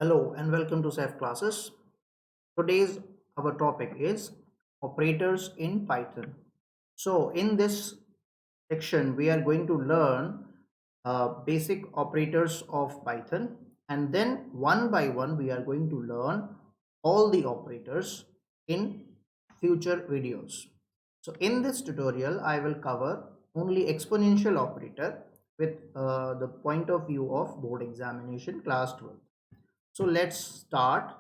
Hello and welcome to SAF classes. Today's our topic is operators in Python. So in this section we are going to learn basic operators of Python, and then one by one we are going to learn all the operators in future videos. So in this tutorial I will cover only exponential operator with the point of view of board examination class 12. So let's start.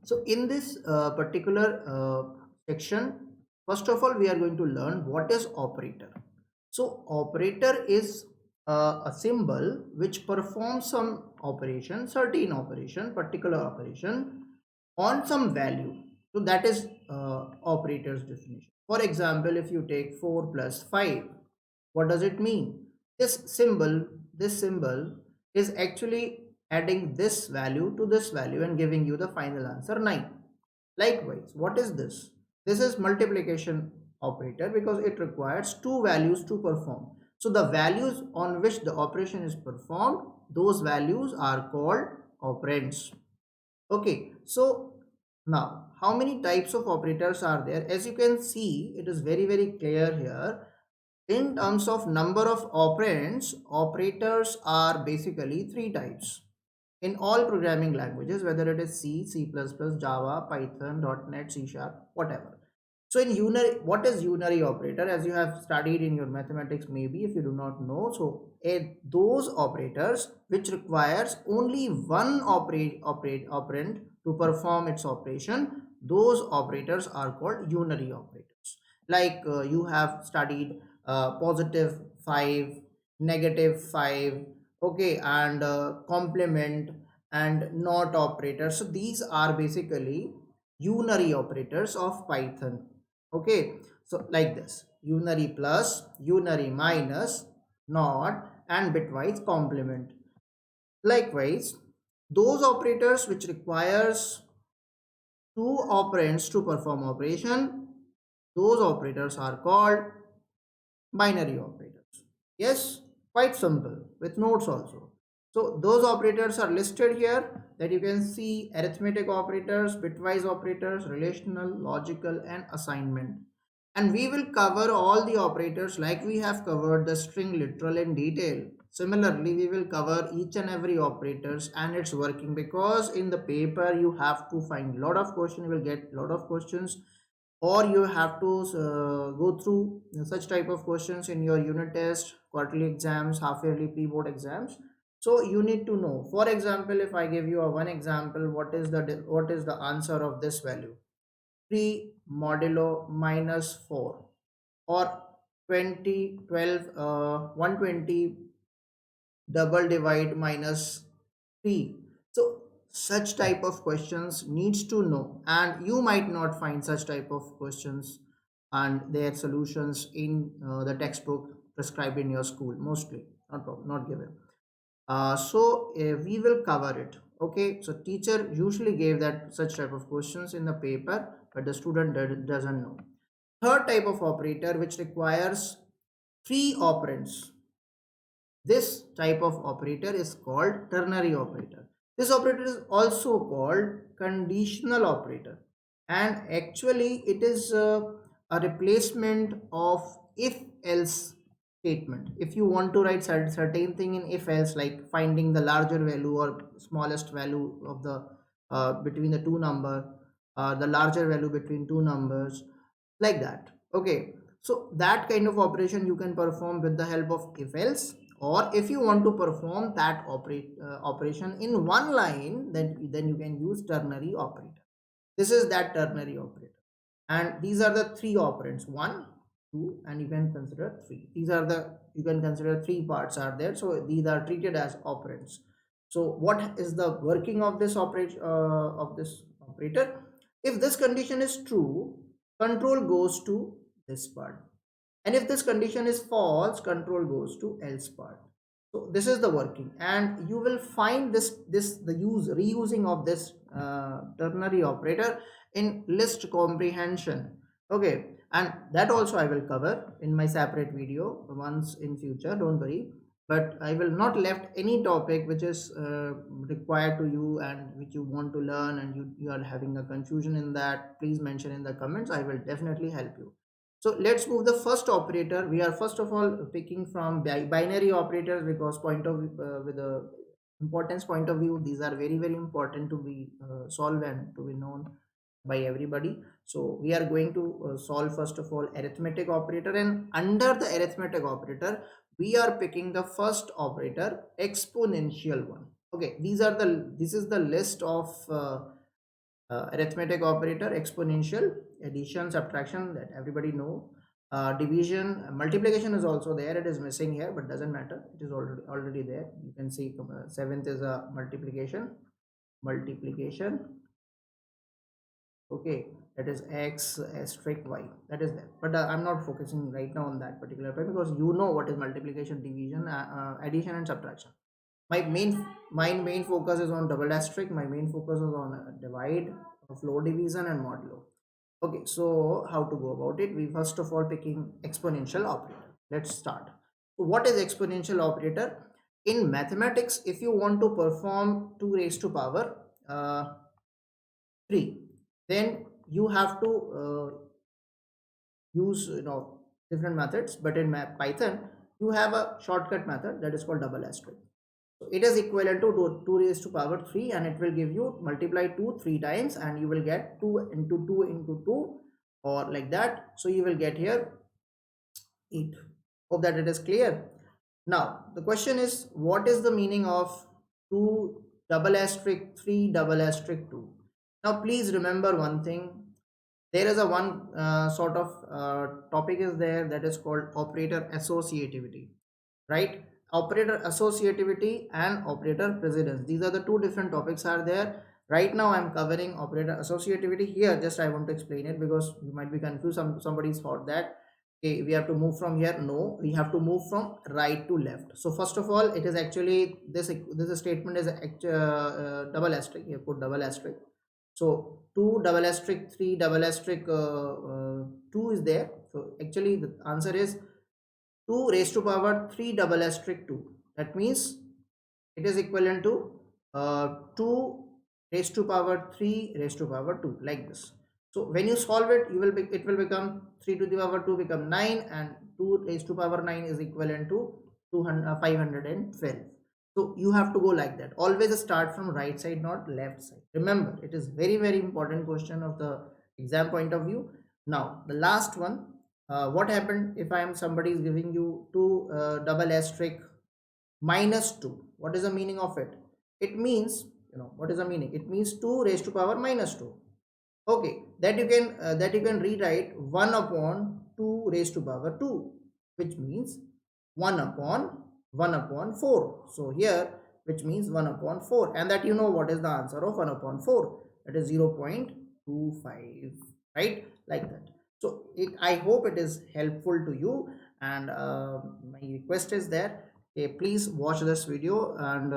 So in this particular section, first of all, we are going to learn what is operator. So operator is a symbol which performs some operation, certain operation, particular operation on some value. So that is operator's definition. For example, if you take 4 plus 5, what does it mean? This symbol is actually adding this value to this value and giving you the final answer 9. Likewise, what is this? This is multiplication operator because it requires two values to perform. So the values on which the operation is performed, those values are called operands. Okay, so now how many types of operators are there? As you can see, it is very clear here. In terms of number of operands, operators are basically three types in all programming languages, whether it is C, C++, Java, Python, .NET, C Sharp, whatever. So in unary, what is unary operator? As you have studied in your mathematics, maybe if you do not know, so those operators which requires only one operand to perform its operation, those operators are called unary operators. Like you have studied positive 5, negative 5, okay, and complement and not operators. So these are basically unary operators of Python. Okay, so like this: unary plus, unary minus, not, and bitwise complement. Likewise, those operators which requires two operands to perform operation, those operators are called binary operators. Yes, quite simple with notes also. So those operators are listed here, that you can see: arithmetic operators, bitwise operators, relational, logical, and assignment. And we will cover all the operators like we have covered the string literal in detail. Similarly, we will cover each and every operators and its working, because in the paper you have to find lot of questions, you will get lot of questions, or you have to go through such type of questions in your unit test, quarterly exams, half yearly, pre-board exams. So you need to know. For example, if I give you a one example, what is the answer of this value? 3 modulo minus 4, or 20 12 120 double divide minus 3. So such type of questions needs to know, and you might not find such type of questions and their solutions in the textbook prescribed in your school, mostly not given. So we will cover it. Okay, so teacher usually gave that such type of questions in the paper, but the student doesn't know. Third type of operator which requires three operands, this type of operator is called ternary operator. This operator is also called conditional operator, and actually it is a replacement of if else statement. If you want to write certain thing in if else, like finding the larger value or smallest value of the between the two number, the larger value between two numbers, like that. Okay, so that kind of operation you can perform with the help of if else, or if you want to perform that operation in one line, then you can use ternary operator. This is that ternary operator, and these are the three operands: 1, 2, and you can consider 3. These are the, you can consider three parts are there, so these are treated as operands. So what is the working of this operator? If this condition is true, control goes to this part, and if this condition is false, control goes to else part. So this is the working, and you will find the reusing of this ternary operator in list comprehension. Okay, and that also I will cover in my separate video once in future, don't worry. but I will not left any topic which is required to you and which you want to learn, and you are having a confusion in that. Please mention in the comments, I will definitely help you. So let's move the first operator. We are first of all picking from binary operators, because point of with the importance point of view, these are very very important to be solved and to be known by everybody. So we are going to solve first of all arithmetic operator, and under the arithmetic operator we are picking the first operator, exponential one. Okay, this is the list of arithmetic operator: exponential, addition, subtraction, that everybody know, division, multiplication is also there. It is missing here, but doesn't matter, it is already there. You can see seventh is a multiplication. Okay, that is x asterisk y, that is there. But I'm not focusing right now on that particular point, because you know what is multiplication, division, addition and subtraction. My main focus is on double asterisk. My main focus is on divide, floor division and modulo. Okay, so how to go about it? We first of all picking exponential operator. Let's start. So what is exponential operator? In mathematics, if you want to perform 2 raised to power 3, then you have to use different methods. But in Python you have a shortcut method that is called double asterisk. So it is equivalent to 2 raised to power 3, and it will give you multiply 2 3 times, and you will get 2 into 2 into 2, or like that. So you will get here 8. Hope that it is clear. Now the question is, what is the meaning of 2 double asterisk 3 double asterisk 2? Now please remember one thing. There is a one sort of topic is there, that is called operator associativity, right? Operator associativity and operator precedence, these are the two different topics are there. Right now I'm covering operator associativity here. Just I want to explain it, because you might be confused. Somebody's thought that, okay, we have to move from here. No, we have to move from right to left. So first of all, it is actually this statement is double asterisk. You put double asterisk. So 2 double asterisk 3 double asterisk 2 is there. So actually the answer is 2 raised to power 3 double asterisk 2. That means it is equivalent to 2 raised to power 3 raised to power 2, like this. So when you solve it, it will become 3 to the power 2 become 9, and 2 raised to power 9 is equivalent to 512. So you have to go like that. Always start from right side, not left side. Remember, it is very very important question of the exam point of view. Now the last one, what happened if I am somebody is giving you 2 double asterisk minus 2? What is the meaning of it? It means, what is the meaning? It means 2 raised to power minus 2. Okay, that you can rewrite 1 upon 2 raised to power 2, which means 1 upon 4. So here, which means 1 upon 4, and that what is the answer of 1 upon 4? That is 0.25, right? Like that. So I hope it is helpful to you, and my request is that, okay, please watch this video and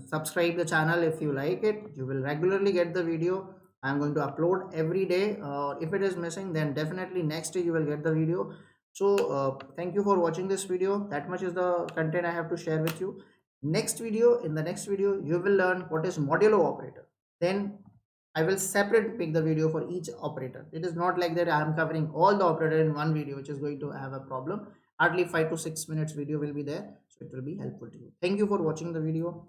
subscribe the channel if you like it. You will regularly get the video. I'm going to upload every day. If it is missing, then definitely next day you will get the video. So thank you for watching this video. That much is the content I have to share with you. In the next video you will learn what is modulo operator. Then I will separate make the video for each operator. It is not like that I am covering all the operator in one video, which is going to have a problem. Hardly 5 to 6 minutes video will be there, so it will be helpful to you. Thank you for watching the video.